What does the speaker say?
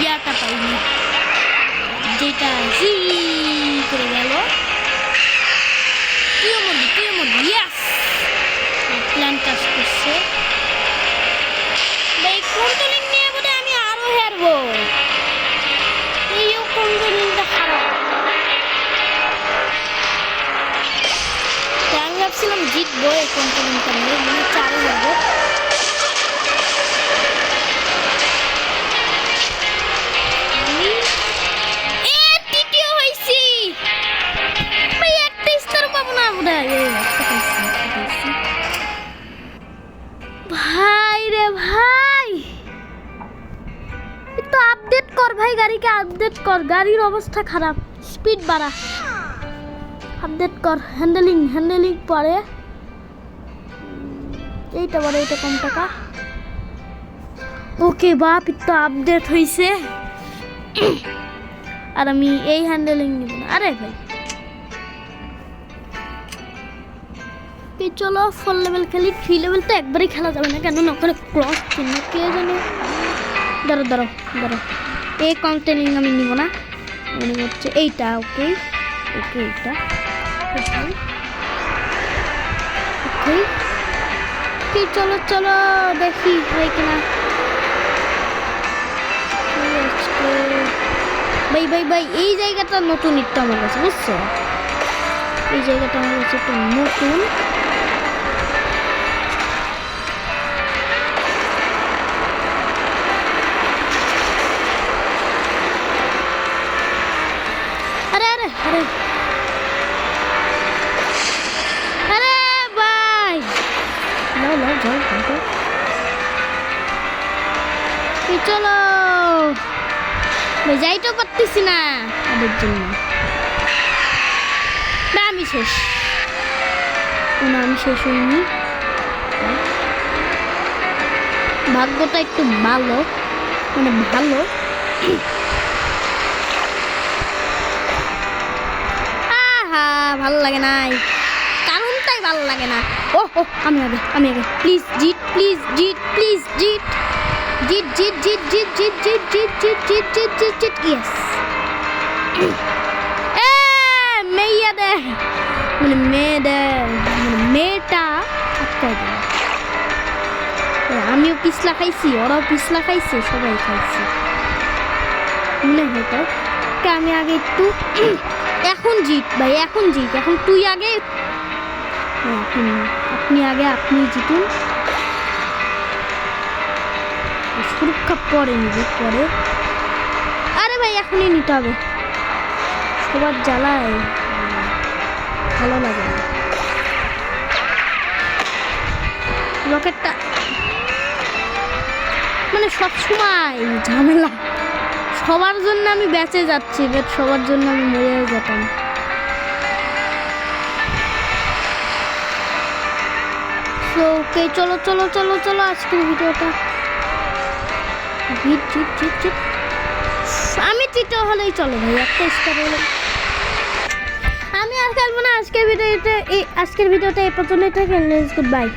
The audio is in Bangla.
ইয়াটা পাইনি, যেটা জি করে গেল। তুইও মরবি, ইয়াস, প্ল্যান কাজ করছে। ভাই কন্ট্রোলিং নিয়ে বোধ আমি আরো হারবো, এইও কন্ট্রোলিংটা খারাপ। আমি ভাবছিলাম জিতবো এই কন্ট্রোলিংটা নিয়ে, মানে 4 যাবো। তৃতীয় হয়েছি ভাই, একটা স্টার পাবো না বোধ হয়। ভাই রে ভাই, একটু আপডেট কর ভাই, গাড়িকে আপডেট কর, গাড়ির অবস্থা খারাপ, স্পিড বাড়া, আপডেট কর। হ্যান্ডেলিং পরে এইটা বড়, এইটা কম টাকা। ওকে বাপ, একটু আপডেট হয়েছে। আর আমি এই হ্যান্ডেলিং নিব না। আরে ভাই চলো 4 লেভেল খেলি, 3 লেভেল তো একবারই খেলা যাবে না, কেন না ওখানে ক্রস চিহ্ন কে জানে। দাঁড়ো এই কাউন্টেলিং আমি নিব না, মনে হচ্ছে এইটা। ওকে এইটা ওকে, চলো দেখি হয় কিনা। ভাই এই জায়গাটা নতুন, একটু আমার কাছে, বুঝছো? এই জায়গাটা আমার কাছে একটু নতুন। আরে ভাই যাও চলো ভাই, যাইতে পারতেছি না ওদের জন্য। আমি শেষ হইনি, ভাগ্যটা একটু ভালো, মানে ভালো। ভালো লাগে না, কারণটাই ভালো লাগে না। ও আমি আগে প্লিজ জিত, ইয়েস। মেয়েটা আমিও পিছলা খাইছি, ওরাও পিছলা খাইছে, সবাই খাইছে মনে হয়। তো আমি আগে একটু, এখন জিত ভাই, এখন তুই আগে, আপনি আগে, আপনি জিতুন। সুরক্ষা পরে নিব পরে। আরে ভাই এখনই নিতে হবে, সবার জ্বালায় ভালো লাগে না। রকেটটা মানে সবসময় ঝামেলা, সবার জন্য আমি বেঁচে যাচ্ছি, বাট সবার জন্য আমি মরে যেতাম। তো ওকে চলো আজকের ভিডিওটা আমি তৃতীয় হলেই চলো ভাই, একটা স্টার হলে। আমি আর খেলবো না আজকের ভিডিওটা এই পর্যন্তই থাকে। Good bye.